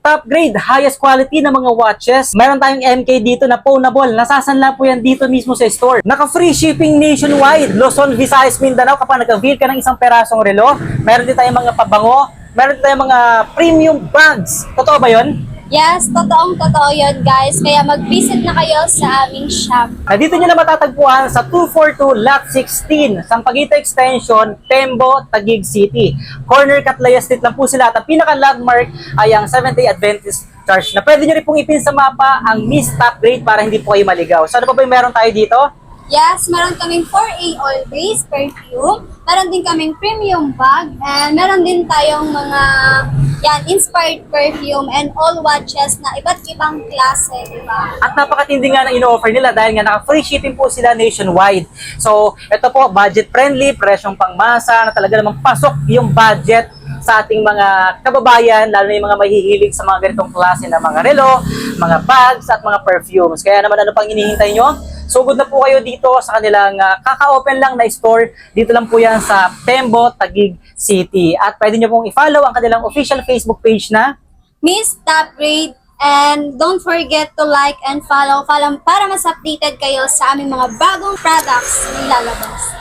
top grade, highest quality na mga watches. Meron tayong MK dito na pawnable. Nasasanla po yan dito mismo sa store. Naka-free shipping nationwide. Luzon, Visayas, Mindanao. Kapag nag-avail ka ng isang perasong relo, meron din tayong mga pabango. Meron din tayong mga premium bags. Totoo ba yun? Yes, totoong-totoo yun, guys. Kaya mag-visit na kayo sa aming shop. Dito nyo na matatagpuan sa 242 Lot 16, Sampaguita Extension, Tembo, Taguig City. Corner Catlaya Street lang po sila at ang pinaka-landmark ay ang Seventh-day Adventist Church na pwede nyo rin pong ipin sa mapa ang Miss Top Grade para hindi po kayo maligaw. So ano pa ba yung meron tayo dito? Yes, meron kaming 4A All-Base perfume. Meron din kaming premium bag. And meron din tayong mga inspired perfume and all watches na iba't ibang klase, di ba? At napakatindi nga ng ino-offer nila dahil nga naka-free shipping po sila nationwide. So, ito po, budget-friendly, presyong pangmasa, na talaga namang pasok yung budget sa ating mga kababayan, lalo na yung mga mahihilig sa mga ganitong klase na mga relo, mga bags, at mga perfumes. Kaya naman ano pang hinihintay nyo? Sugod na po kayo dito sa kanilang kaka-open lang na store. Dito lang po yan sa Tembo, Taguig City. At pwede nyo pong i-follow ang kanilang official Facebook page na Miss Top Grade. And don't forget to like and follow para mas updated kayo sa aming mga bagong products na ilalabas.